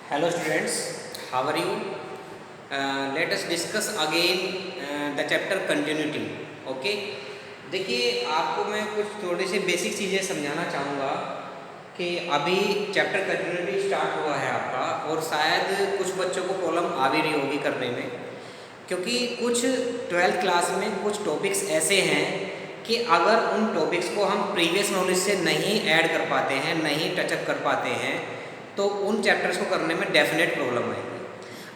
Hello students, how are you? Let us discuss again the chapter continuity. Okay? देखिए आपको मैं कुछ थोड़ी सी बेसिक चीज़ें समझाना चाहूँगा कि अभी चैप्टर कंटिन्यूटी स्टार्ट हुआ है आपका और शायद कुछ बच्चों को प्रॉब्लम आ भी रही होगी करने में, क्योंकि कुछ 12th क्लास में कुछ टॉपिक्स ऐसे हैं कि अगर उन टॉपिक्स को हम प्रीवियस नॉलेज से नहीं ऐड कर पाते हैं, नहीं टचअप कर पाते हैं, तो उन चैप्टर्स को करने में डेफिनेट प्रॉब्लम आएगी।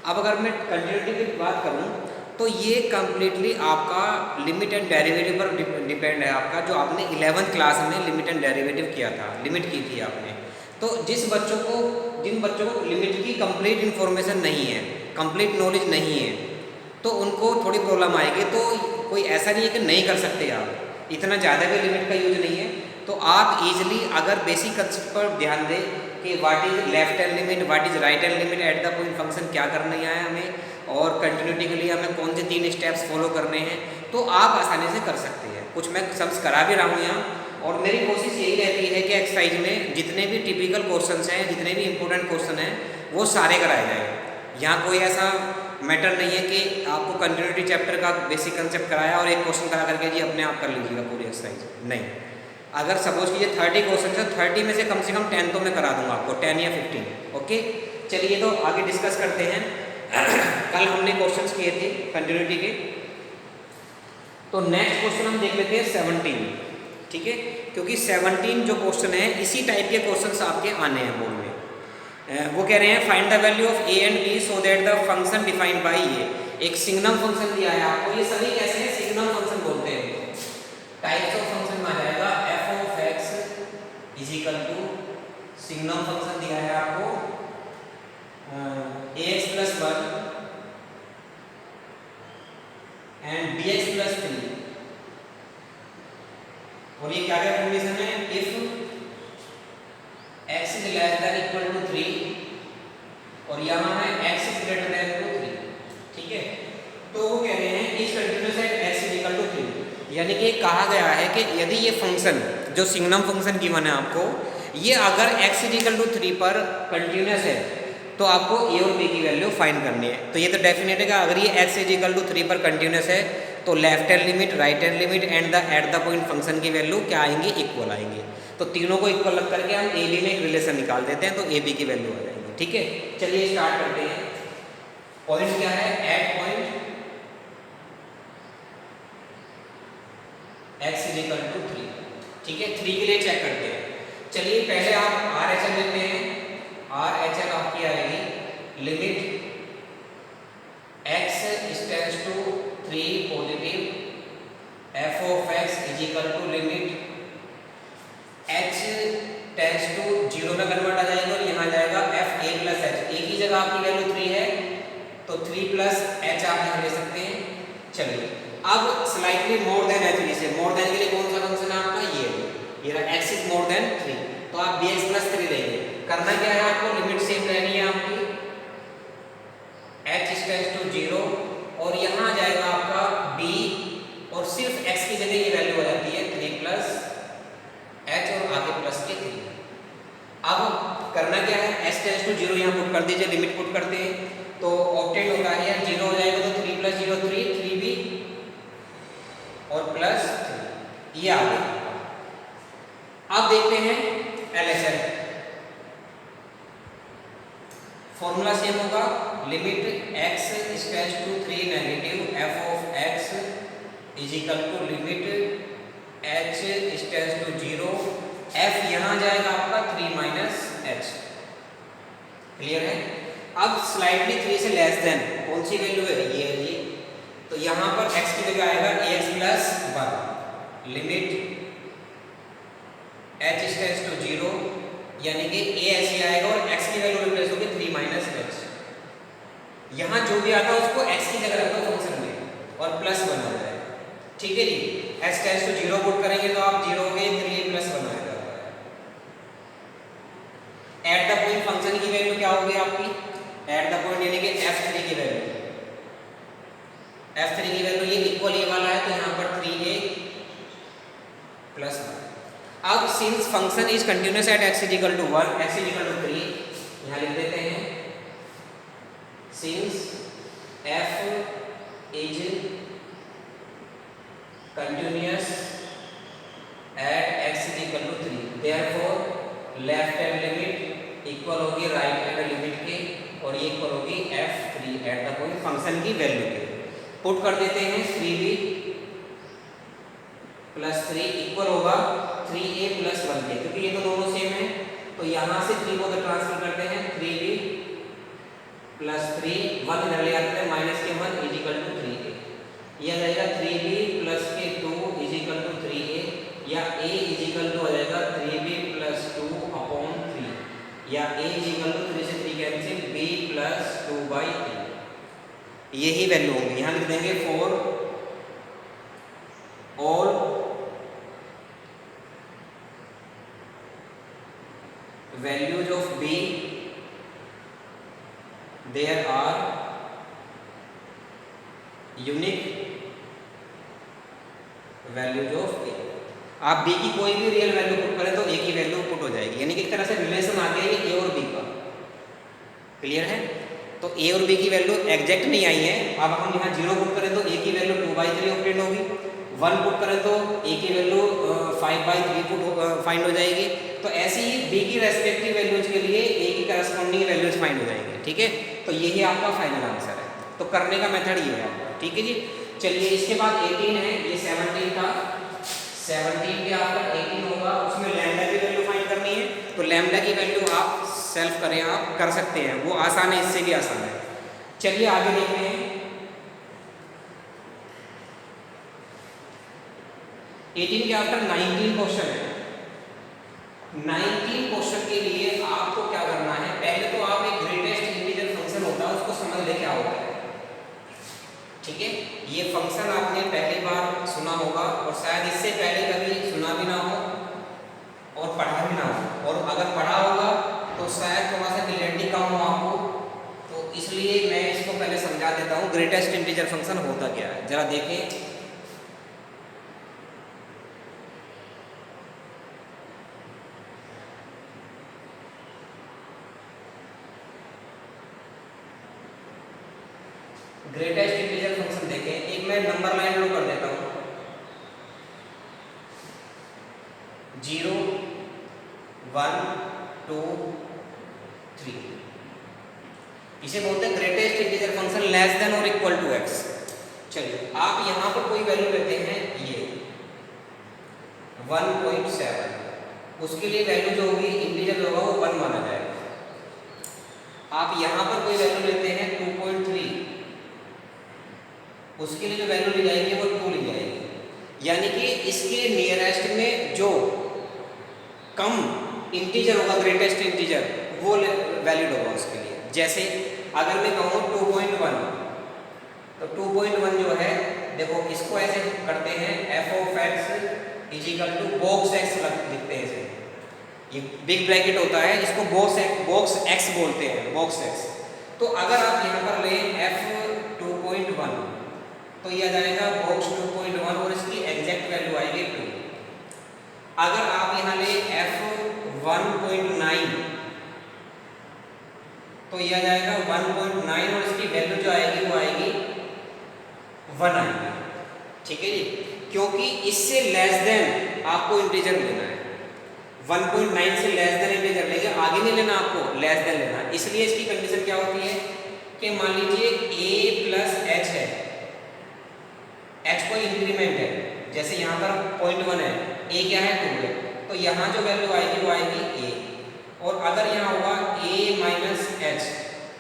अब अगर मैं कंटिन्यूटी की बात करूं तो ये कम्प्लीटली आपका लिमिट एंड डेरिवेटिव पर डिपेंड है आपका, जो आपने 11th क्लास में लिमिट एंड डेरिवेटिव किया था, लिमिट की थी आपने। तो जिन बच्चों को लिमिट की कंप्लीट इन्फॉर्मेशन नहीं है, कंप्लीट नॉलेज नहीं है, तो उनको थोड़ी प्रॉब्लम आएगी। तो कोई ऐसा नहीं है कि नहीं कर सकते आप, इतना ज़्यादा भी लिमिट का यूज नहीं है। तो आप इजीली अगर बेसिक कंसेप्ट पर ध्यान दें कि what is left hand limit, what is right hand limit at the point function, क्या करना है हमें, और कंटिन्यूटी के लिए हमें कौन से 3 स्टेप्स फॉलो करने हैं, तो आप आसानी से कर सकते हैं। कुछ मैं सम्स करा भी रहा हूँ यहाँ, और मेरी कोशिश यही रहती है कि एक्सरसाइज में जितने भी टिपिकल क्वेश्चंस हैं, जितने भी इंपॉर्टेंट क्वेश्चन हैं, वो सारे कराए जाए। यहाँ कोई ऐसा मैटर नहीं है कि आपको कंटिन्यूटी चैप्टर का बेसिक कंसेप्ट कराया और एक क्वेश्चन करा करके जी अपने आप कर लीजिएगा पूरी एक्सरसाइज, नहीं। अगर सपोज कीजिए 30 क्वेश्चन है, 30 में से कम 10 तो मैं करा दूंगा आपको, 10 या 15। ओके, चलिए तो आगे डिस्कस करते हैं। कल हमने क्वेश्चंस किए थे कंटिन्यूटी के, तो नेक्स्ट क्वेश्चन हम देख लेते हैं 17। ठीक है, क्योंकि 17 जो क्वेश्चन है इसी टाइप के क्वेश्चंस आपके आने हैं बोर्ड में। वो कह रहे हैं find the value of a and b so that the function defined by a. एक सिग्नम फंक्शन दिया है आपको, ये सभी कैसे हैं, सिग्नम फंक्शन बोलते हैं। टाइप्स ऑफ फंक्शन में आ जाएगा f of x is equal to signum function दिया है आपको ax plus 1 and bx plus 3, और ये क्या क्या कंडीशन है, if x is less than equal to 3 और यहाँ है x is greater than to 3। ठीक है, तो वो कह रहे हैं इस continuous at x is equal to 3, यानी कि कहा गया है कि यदि ये फंक्शन जो सिग्नम फंक्शन गिवन है आपको, ये अगर x इज इक्वल टू 3 पर कंटिन्यूअस है तो आपको a और b की वैल्यू फाइंड करनी है। तो ये तो डेफिनेट है कि अगर ये x इज इक्वल टू 3 पर कंटिन्यूअस है तो left hand limit, right hand limit and the eight the point function की वैल्यू क्या आएंगी, इक्वल आएंगे। तो तीनों को इक्वल रख करके हम ए बी में एक रिलेशन निकाल देते हैं, तो ए बी की वैल्यू आ जाएगी। ठीक है, चलिए स्टार्ट करते हैं। पॉइंट क्या है, at point x is equal to 3। ठीक है, 3 के लिए चेक करते हैं। चलिए पहले आप आर एच एल लेते हैं। आर एच एल आपकी आएगी limit x tends to 3 positive f of x is equal to limit h tends to 0 में कन्वर्ट आ जाएगा और यहाँ जाएगा f a प्लस h। एक ही जगह आपकी वैल्यू 3 है तो 3 प्लस h आप यहाँ ले सकते हैं। चलिए अब स्लाइटली मोर देन h लीजिए। मोर देन के लिए कौन सा फंक्शन है आपका, ये रहा x इज मोर देन 3, तो आप bx प्लस 3 लेंगे। करना क्या है आपको, लिमिट सेम रहनी है आपकी, h टेंड्स टू 0 और यहाँ जाएगा आपका b और सिर्फ x की जगह ये वैल्यू हो जाती है 3 प्लस h और आगे प्लस के 3। अब करना क्या है, h टेंड्स टू 0 यहाँ पुट कर दीजिए, लिमिट पुट करते हैं तो ऑक्टेट होता है, 0 हो जाएगा तो 3 प्लस 0 3, 3b और प्लस 3, ये आ गया। अब देखते हैं LHS, फॉर्मूला सेम होगा, limit x tends to 3 negative f of x is equal to limit h tends to 0, f यहाँ जाएगा आपका 3 माइनस h। क्लियर है। अब स्लाइडली 3 से लेस देन कौन सी वैल्यू है, ये तो यहाँ पर x की जगह आएगा ax plus 1 limit h tends to 0, यानी कि a ऐसे आएगा और x की वैल्यू रिप्लेस होगी 3 माइनस h। यहाँ जो भी आता है उसको x की जगह रखो फंक्शन में और प्लस 1 आ जाएगा। ठीक है जी, h टेंड्स टू 0 पुट करेंगे तो आप 0 हो गए, 3 प्लस 1 आएगा। एट द पॉइंट फंक्शन की वैल्यू क्या होगी आपकी, एट द पॉइंट यानी कि f3 की वैल्यू, f3 की वैल्यू ये इक्वल ये वाला है तो यहाँ पर 3a प्लस 1। अब since function is continuous at x is equal to 1, x is equal to 3, यहाँ लिख देते हैं since f is continuous at x is equal to 3, therefore left hand limit equal होगी राइट हैंड लिमिट के, और ये इक्वल होगी f3 at the point function की वैल्यू के। पुट कर देते हैं 3b प्लस 3 इक्वल होगा 3a प्लस 1 के, क्योंकि ये तो दोनों सेम है, तो यहाँ से 3 को तो ट्रांसफर करते हैं 3b प्लस 3 1 इधर ले आते हैं माइनस के 1 इज इक्वल टू 3a, यह आ जाएगा 3b प्लस के 2 इज इक्वल टू 3a, या a इज इक्वल टू आ जाएगा 3b प्लस 2 अपॉन 3, या a इज इक्वल टू 3 से 3 कैंसिल b प्लस 2/3, यही वैल्यू होंगी। यहाँ लिख देंगे for all values of b there are unique values of a। आप b की कोई भी रियल वैल्यू पुट करें तो a की वैल्यू पुट हो जाएगी, यानी कि एक तरह से रिलेशन आ गया है a और b का। क्लियर है? तो a और b की वैल्यू एग्जैक्ट नहीं आई है। अब हम यहाँ 0 पुट करें तो a की वैल्यू 2/3 ऑपरेट होगी, 1 पुट करें तो a की वैल्यू 5/3 फाइंड हो जाएगी। तो ऐसे ही b की रेस्पेक्टिव वैल्यूज के लिए a की करस्पॉन्डिंग वैल्यूज फाइंड हो जाएंगे। ठीक है, तो यही आपका फाइनल आंसर है। तो करने का मेथड ये है आपका। ठीक है जी, चलिए इसके बाद 18 है, ये 17 था, 17 के आपका 18 होगा, उसमें लैम्डा की वैल्यू फाइंड करनी है। तो लैम्डा की वैल्यू आप सेल्फ करें, आप कर सकते हैं, वो आसान है, इससे भी आसान है। चलिए आगे देखते हैं। 18 के आफ्टर 19 क्वेश्चन है। 19 क्वेश्चन के लिए आपको क्या करना है, पहले तो आप एक ग्रेटेस्ट इंटीजर फंक्शन होता है उसको समझ ले क्या होता है। ठीक है, ये फंक्शन आपने पहली बार सुना होगा और शायद इससे पहले कभी सुना भी ना हो और पढ़ा भी ना हो, और अगर पढ़ा होगा तो शायद थोड़ा सा क्लियरिटी कम हो आपको, तो इसलिए मैं इसको पहले समझा देता हूँ ग्रेटेस्ट इंटीजर फंक्शन होता क्या है। जरा देखें, ग्रेटेस्ट इंटीजर फंक्शन देखें, एक मैं नंबर लाइन ड्रॉ कर देता हूँ, 0 1 2 3, इसे बोलते हैं greatest integer function less than और इक्वल टू x। चलिए आप यहाँ पर कोई वैल्यू लेते हैं, ये 1.7, उसके लिए वैल्यू जो होगी इंटीजर होगा वो 1 माना जाएगा। आप यहाँ पर कोई वैल्यू लेते हैं 2.3, उसके लिए जो वैल्यू ली जाएगी वो 2 ली जाएगी, यानी कि इसके नियरेस्ट में जो कम इंटीजर होगा ग्रेटेस्ट इंटीजर वो वैलिड होगा उसके लिए। जैसे अगर मैं कहूँ 2.1, तो 2.1 जो है, देखो इसको ऐसे करते हैं f(x) is equal to box x लिखते हैं इसे, ये बिग ब्रैकेट होता है, इसको बॉक्स x बोलते हैं, बॉक्स x। तो अगर आप यहाँ पर लें f(2.1) तो यह आ जाएगा बॉक्स 2.1 और इसकी एग्जैक्ट वैल्यू आएगी 2। अगर आप यहाँ ले f(1.9) तो यह आ जाएगा 1.9 और इसकी वैल्यू जो आएगी वो आएगी 1 आएगी। ठीक है जी, क्योंकि इससे लेस देन आपको इंटीजर लेना है, 1.9 से लेस देन इंटीजर लेंगे, आगे नहीं लेना आपको, लेस देन लेना। इसलिए इसकी कंडीशन क्या होती है कि मान लीजिए a प्लस h है, h कोई इंक्रीमेंट है, जैसे यहाँ पर 0.1 है, a क्या है 2 है, तो यहाँ जो वैल्यू आएगी वो आएगी a, और अगर यहाँ हुआ a माइनस h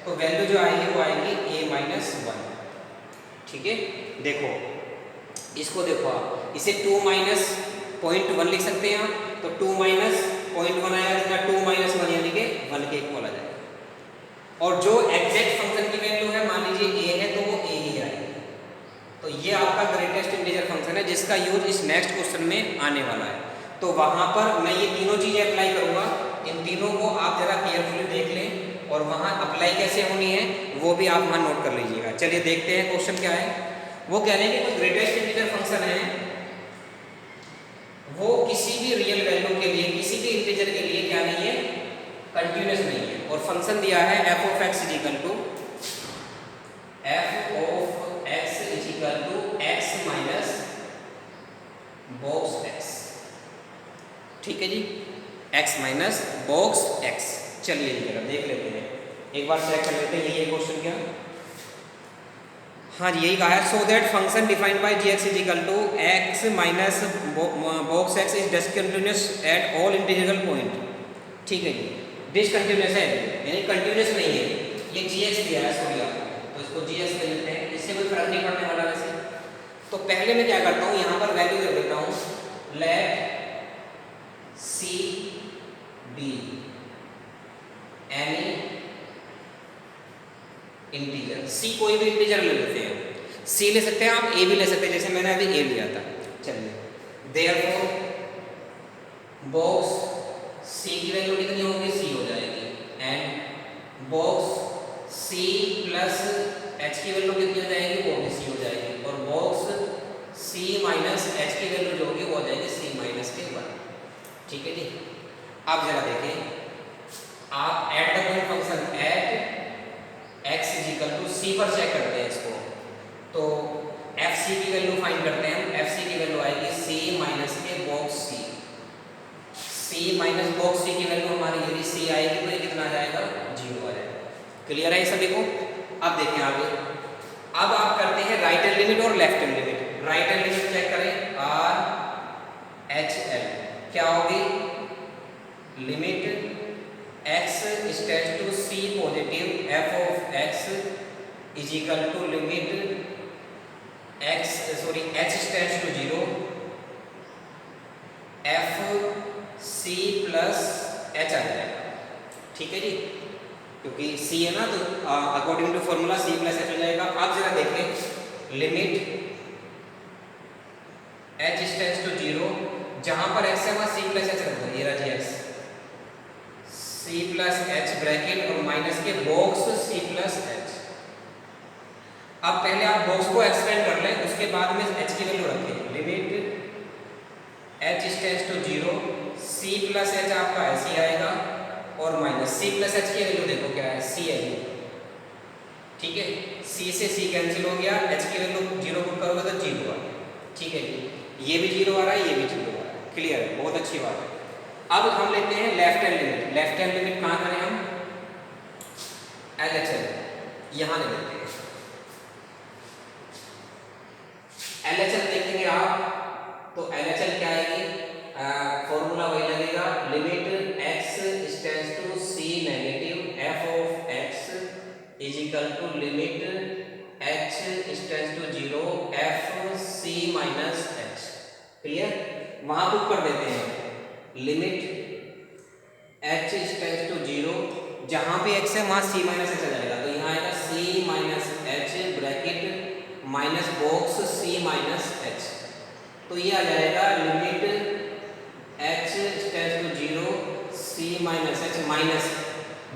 तो वैल्यू जो आएगी वो आएगी a माइनस 1। ठीक है, देखो इसको देखो आप, इसे 2 माइनस 0.1 लिख सकते हैं आप, तो 2 माइनस 0.1 आएगा, 2 माइनस 1 यानी कि 1 के इक्वल आ जाएगा। और जो एग्जैक्ट फंक्शन की वैल्यू है, मान लीजिए a है तो वो a ही आएगी। तो ये आपका ग्रेटेस्ट इंटीजर फंक्शन है जिसका यूज इस नेक्स्ट क्वेश्चन में आने वाला है। तो वहाँ पर मैं ये तीनों चीज़ें अप्लाई करूँगा, इन तीनों को आप ज़रा केयरफुली देख लें और वहाँ अप्लाई कैसे होनी है वो भी आप वहाँ नोट कर लीजिएगा। चलिए देखते हैं क्वेश्चन क्या है। वो कह रहे हैं कि कोई ग्रेटेस्ट इंटीजर फंक्शन है, वो किसी भी रियल वैल्यू के लिए, किसी भी इंटीजर के लिए क्या नहीं है, कंटिन्यूअस नहीं है, और फंक्शन दिया है f(x) is equal to F of X is equal to X minus box X. ठीक है जी, एक्स माइनस बॉक्स एक्स। चलिए जी जरा देख लेते हैं, एक बार चेक कर लेते हैं यही है क्वेश्चन क्या। हाँ जी यही कहा है, so that function defined by G X is equal to X minus box X is discontinuous at all integral point. ठीक है जी, डिसकंटिन्यूअस है यानी कंटिन्यूअस नहीं है, ये जी एक्स दिया है सॉरी आपको, तो इसको जी एक्स ले लेते हैं, इससे कोई फर्क नहीं पड़ने वाला वैसे। तो पहले मैं क्या करता हूँ, यहाँ पर वैल्यू दे देता हूँ, let C be any integer. C कोई भी इंटीजर ले लेते हैं, सी ले सकते हैं आप, ए भी ले सकते हैं, जैसे मैंने अभी ए लिया था। चलिए, देयरफॉर बॉक्स सी की वैल्यू कितनी होगी, सी हो जाएगी, and box C plus H की वैल्यू कितनी हो जाएगी, वो भी सी हो जाएगी, और बॉक्स सी माइनस एच की वैल्यू जो होगी वो हो जाएगी सी माइनस के 1। ठीक है जी, अब जरा देखें, आप at the point function at x is equal to c पर चेक करते हैं इसको, तो एफ सी की वैल्यू फाइंड करते हैं हम। एफ सी की वैल्यू आएगी सी माइनस के बॉक्स सी, सी माइनस बॉक्स सी की वैल्यू हमारी यदि सी आएगी तो ये कितना आ जाएगा, 0 आ जाएगा। क्लियर है ये सभी को। अब देखें आगे, अब आप करते हैं राइट हैंड लिमिट और left hand limit. Right hand limit check करें, आर एच एल क्या होगी, limit x tends to c positive f of x is equal to limit h tends to 0 f c plus h आ जाएगा। ठीक है जी, क्योंकि c है ना, तो according to formula c plus h हो जाएगा। अब जरा देखें, लिमिट h टेंड्स टू 0, जहां पर x है वहां c प्लस h रखना है, ये रहा जी x, c plus H bracket और माइनस के बॉक्स c प्लस एच। अब पहले आप बॉक्स को एक्सपेंड कर लें, उसके बाद में h की वैल्यू रखें, limit h tends to 0 c plus H आपका ऐसे ही आएगा, और माइनस c प्लस एच की वैल्यू देखो क्या है, c है। ठीक है, c से c कैंसिल हो गया, h की वैल्यू 0 पुट करोगे तो 0 आ। ठीक है जी, ये भी 0 आ रहा है, ये भी 0 आ रहा है। क्लियर है, बहुत अच्छी बात है। अब हम लेते हैं left hand limit. Left hand limit कहाँ करें हम, LHL यहाँ ले लेते हैं। LHL देखेंगे आप, तो LHL क्या आएगी, फॉर्मूला वही लगेगा, limit x tends to c negative f of x is equal to limit h tends to 0 f c minus h। Clear, वहां पुट कर देते हैं लिमिट h टेंड्स टू 0, जहां पे x है वहां c माइनस h आ जाएगा, तो यहाँ आएगा c minus h bracket minus box c minus h, तो ये आ जाएगा limit h tends to 0 c minus h minus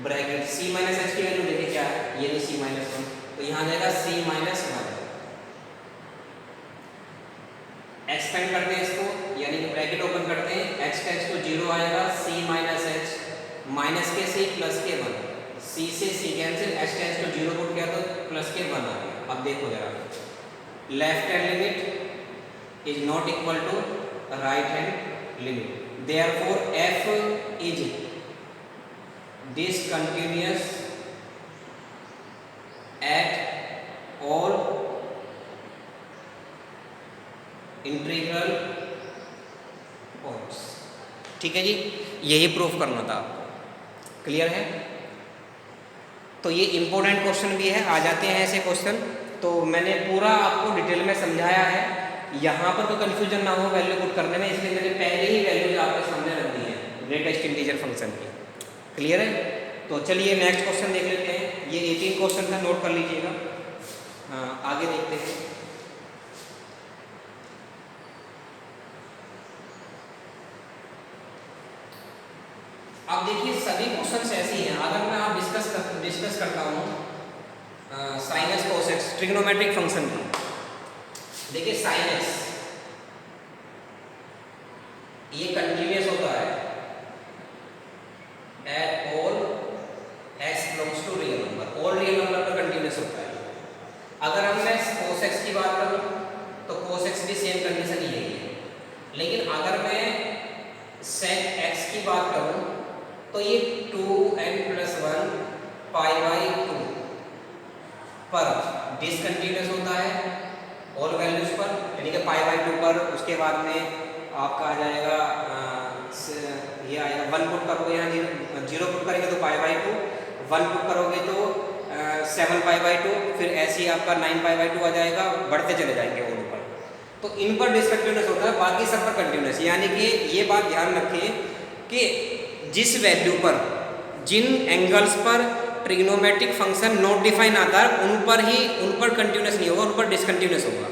bracket c minus h की वैल्यू देखिए क्या है, ये भी c माइनस 1, तो यहाँ आ जाएगा c माइनस 1। एक्सपेंड करते हैं इसको, यानी कि ब्रैकेट ओपन करते हैं, h टेंड्स टू 0 आएगा c माइनस h माइनस के c प्लस के 1, c से c cancel, h tends to 0 put किया तो प्लस के 1 आ गया। अब देखो जरा, left hand limit is not equal to right hand limit, therefore f is discontinuous at all integral points. ठीक है जी, यही प्रूफ करना था आपको। क्लियर है, तो ये इंपॉर्टेंट क्वेश्चन भी है, आ जाते हैं ऐसे क्वेश्चन, तो मैंने पूरा आपको डिटेल में समझाया है, यहाँ पर तो कंफ्यूजन ना हो वैल्यू पुट करने में, इसलिए मैंने पहले ही वैल्यूज आपके सामने रख दी है ग्रेटेस्ट इंटीजर फंक्शन की। क्लियर है, तो चलिए नेक्स्ट क्वेश्चन देख लेते हैं। ये 18 क्वेश्चन था, नोट कर लीजिएगा। आगे देखते हैं। अब देखिए सभी क्वेश्चंस ऐसे ही हैं। अगर मैं आप डिस्कस करता हूँ sine X cos X trigonometric function की, देखिए साइन एक्स ये कंटिन्यूअस होता है at all X belongs to real number, all real number पर कंटिन्यूअस होता है। अगर मैं sec x की बात करूं तो ये 2n+1 π/2 पर डिसकंटिन्यूस होता है ऑल वैल्यूज पर, यानी कि π/2 पर। उसके बाद में आपका आ जाएगा ये आएगा 1 पुट करोगे यहाँ 0 पुट करेंगे तो π/2, 1 पुट करोगे तो 7 π/2, फिर ऐसे ही आपका 9 π/2 आ जाएगा, बढ़ते चले जाएंगे और ऊपर। तो इन पर डिसकंटिन्यूस होता है, बाकी सब पर कंटिन्यूस। यानी कि ये बात ध्यान रखें कि जिस वैल्यू पर, जिन एंगल्स पर ट्रिग्नोमेट्रिक फंक्शन नॉट डिफाइन आता है उन पर कंटिन्यूस नहीं होगा, उन पर डिसकंटिन्यूस होगा।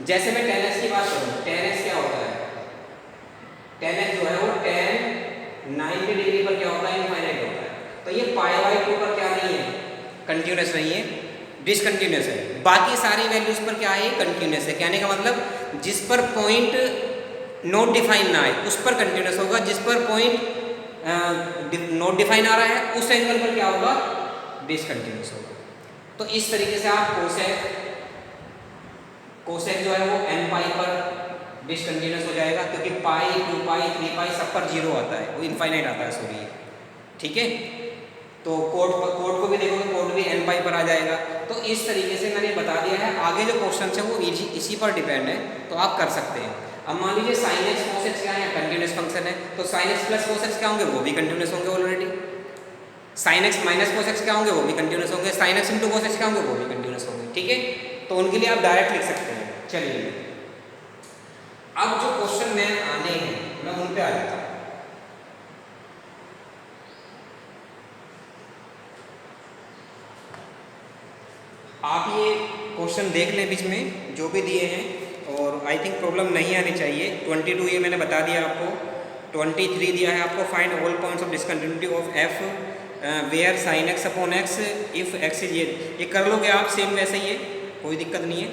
जैसे मैं tan x की बात करूँ, tan x क्या होता है, tan x जो है वो tan 90 डिग्री पर क्या होता है, इनफाइनाइट होता है। तो ये π/2 पर क्या नहीं है, कंटिन्यूस नहीं है, डिसकंटिन्यूस है। बाकी सारी वैल्यूज पर क्या है, कंटिन्यूस है। कहने का मतलब जिस पर पॉइंट नॉट डिफाइन ना है उस पर कंटिन्यूस होगा, जिस पर पॉइंट नॉट डिफाइन आ रहा है उस एंगल पर क्या होगा, डिसकंटिन्यूस होगा। तो इस तरीके से आप कोसेक जो है वो n पाई पर डिसकंटिन्यूस हो जाएगा, क्योंकि पाई 2 पाई 3 पाई सब पर 0 आता है, वो इनफाइनाइट आता है, सॉरी, ठीक है। तो कोड को भी देखोगे, कोड भी n पाई पर आ जाएगा। तो इस तरीके से मैंने बता दिया है। आगे जो क्वेश्चन है वो इसी पर डिपेंड है, तो आप कर सकते हैं। अब मान लीजिए sin x cos x क्या है, कंटिन्यूस फंक्शन है, तो sin x plus cos x क्या होंगे, वो भी कंटिन्यूस होंगे already. sin x minus cos x क्या होंगे, वो भी कंटिन्यूस होंगे। sin x into cos x क्या होंगे, वो भी कंटिन्यूस होंगे, ठीक है। तो उनके लिए आप डायरेक्ट लिख सकते हैं। चलिए अब जो क्वेश्चन में आने हैं मैं उन पे आ जाता हूँ। आप ये क्वेश्चन देख लें बीच में जो भी दिए हैं, और आई थिंक प्रॉब्लम नहीं आनी चाहिए। 22 ये मैंने बता दिया आपको, 23 दिया है आपको, find all points of discontinuity of F where sine X upon X if X is, ये कर लोगे आप सेम वैसे ही है, कोई दिक्कत नहीं है,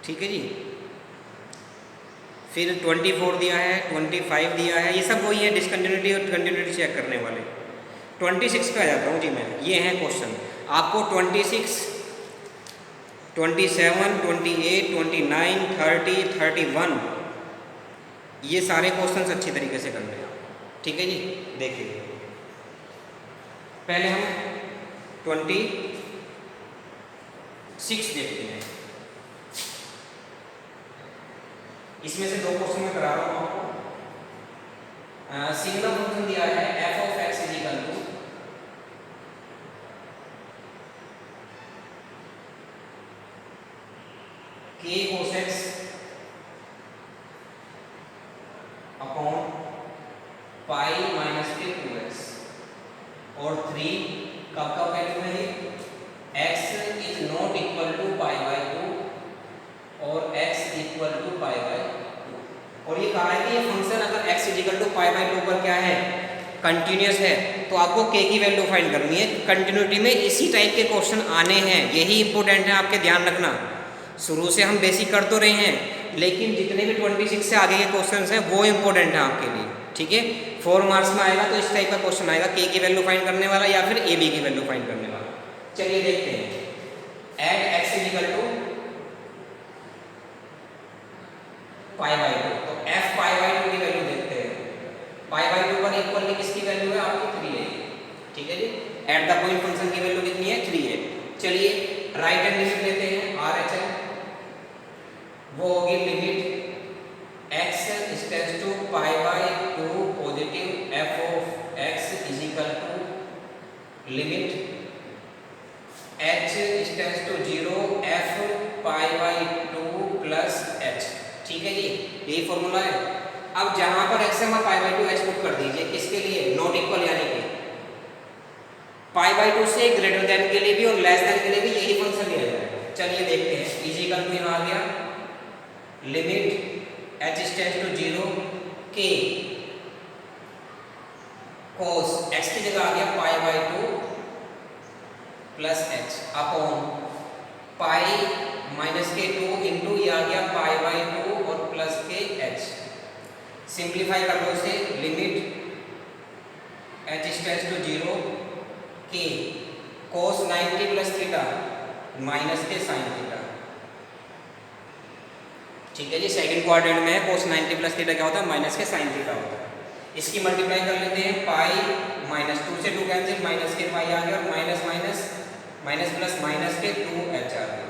ठीक है जी। फिर 24 दिया है, 25 दिया है, ये सब वही है डिसकंटिन्यूटी और कंटिन्यूटी चेक करने वाले। 26 पे आ जाता हूँ जी मैं, ये है क्वेश्चन आपको 26, 27, 28, 29, 30, 31 ये सारे क्वेश्चंस अच्छी तरीके से करने हैं, ठीक है जी। देखिए पहले हम 26 देखते हैं। इसमें से 2 क्वेश्चन मैं करा रहा हूँ आपको। सिंगल फंक्शन दिया है f of x is equal to k cos x upon pi minus के 2x, और 3 कब का वैल्यू है, x is not equal to π/2 और x इक्वल टू π/2। और ये कहा है कि ये फंक्शन अगर x इक्वल टू π/2 पर क्या है, कंटिन्यूस है, तो आपको k की वैल्यू फाइंड करनी है। कंटिन्यूटी में इसी टाइप के क्वेश्चन आने हैं, यही इंपॉर्टेंट है, आपके ध्यान रखना। शुरू से हम बेसिक कर तो रहे हैं, लेकिन जितने भी 26 से आगे के क्वेश्चन हैं वो इंपॉर्टेंट है आपके लिए, ठीक है। 4 मार्क्स में आएगा तो इस टाइप का क्वेश्चन आएगा, k की वैल्यू फाइंड करने वाला या फिर ab की वैल्यू फाइंड करने वाला। चलिए देखते हैं, एड x इक्वल टू π/2, तो f π/2 की वैल्यू देखते हैं। π/2 पर इक्वल की किसकी वैल्यू है, आपकी 3 है, ठीक है जी। एट द पॉइंट फंक्शन की वैल्यू कितनी है, 3 है। चलिए राइट हैंड लिमिट लेते हैं, RHL वो होगी limit x tends to π/2 positive f of x is equal to limit h tends to 0 f π/2 plus h, ठीक है जी, यही फॉर्मूला है। अब जहां पर x है वहां π/2 h पुट कर दीजिए, किसके लिए, नॉट इक्वल, यानी कि π/2 से ग्रेटर देन के लिए भी और लेस देन के लिए भी यही फंक्शन लिया जाएगा। चलिए देखते हैं, इज इक्वल टू यहां आ गया limit h tends to 0 k cos x की जगह आ गया π/2 plus h upon pi minus के 2 इंटू ये आ गया π/2 और प्लस के h। सिंप्लीफाई कर लो इसे, limit h tends to 0 k cos 90 plus theta minus के sin थीटा ठीक है जी, सेकंड क्वाड्रेंट में है cos 90 प्लस थीटा क्या होता है, माइनस के साइन थीटा होता है। इसकी मल्टीप्लाई कर लेते हैं, पाई माइनस 2 से 2 कैंसिल, माइनस के पाई आ गया और minus minus minus plus minus के 2h आ गया,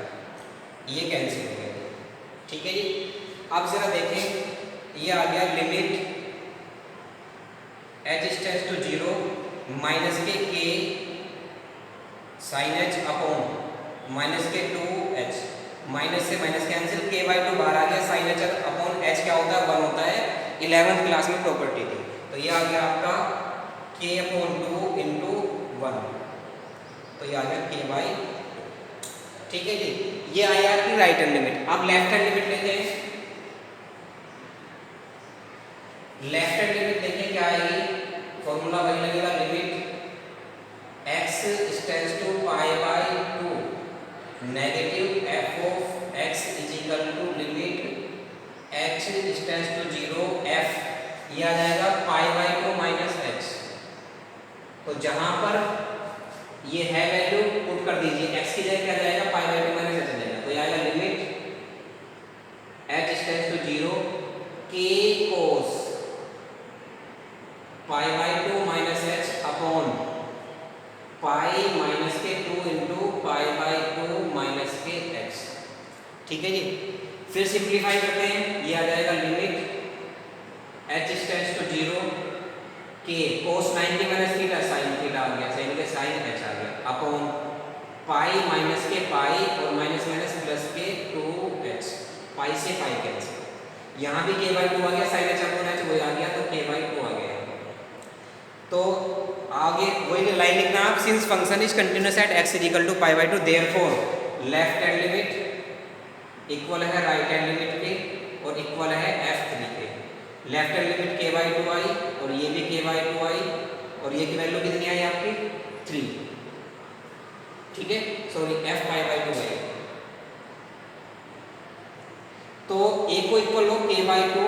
ये कैंसिल हो गया। ठीक है जी, अब जरा देखें, ये आ गया limit h tends to 0 minus के k sine h upon minus के 2h, माइनस से माइनस कैंसिल, k/2 बाहर आ गया, साइन h अपॉन h क्या होता है, 1 होता है, 11th क्लास में प्रॉपर्टी थी। तो ये आ गया आपका k/2 इंटू 1, तो ये आ गया k/2। ठीक है जी, ये आई आपकी राइट हैंड लिमिट। अब लेफ्ट हैंड लिमिट लेते हैं। लेफ्ट हैंड लिमिट देखिए क्या आएगी, फॉर्मूला वही लगेगा, limit x tends to π/2 negative f of x is equal to limit h tends to 0 f, ये आ जाएगा π/2 माइनस h। तो जहां पर ये है वैल्यू पुट कर दीजिए, x की जगह क्या जाएगा, π/2 माइनस h जाएगा, तो ये आएगा limit h tends to 0 k cos π/2 minus h upon pi minus के 2 इंटू π/2 माइनस के h। ठीक है जी, फिर सिंप्लीफाई करते हैं, ये आ जाएगा limit h tends to 0 k cos 90 minus theta sine theta आ गया, साइन के साइन h आ गया, अपॉन पाई माइनस के पाई और माइनस माइनस प्लस के 2h, पाई से पाई कैंसिल, यहाँ भी k/2 आ गया, साइन h अपॉन h वो आ गया, तो k/2 आ गया। तो आगे वही लाइन लिखना आप, since function is continuous at x is equal to π/2 therefore left hand limit equal है राइट हैंड लिमिट के और इक्वल है f3 के। लेफ्ट हैंड लिमिट k/2 आई और ये भी k/2 आई और ये की वैल्यू कितनी आई आपकी 3। ठीक है, सॉरी f π/2 आई। तो a को इक्वल लो k/2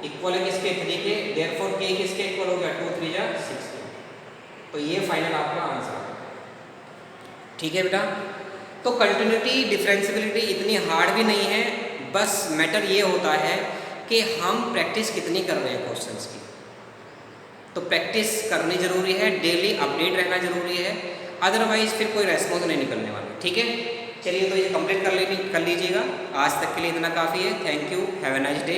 इक्वल है किसके 3 के, देयरफॉर k किसके इक्वल हो गया 2 3 जा 6 के। तो ये फाइनल आपका आंसर है। ठीक है बेटा, तो कंटिन्यूटी डिफरेंशियबिलिटी इतनी हार्ड भी नहीं है, बस मैटर ये होता है कि हम प्रैक्टिस कितनी कर रहे हैं क्वेश्चंस की। तो प्रैक्टिस करनी जरूरी है, डेली अपडेट रहना जरूरी है, अदरवाइज फिर कोई रेस्पॉन्स नहीं निकलने वाला। ठीक है, चलिए तो ये कंप्लीट कर लीजिएगा। आज तक के लिए इतना काफ़ी है। Thank you, have a nice day.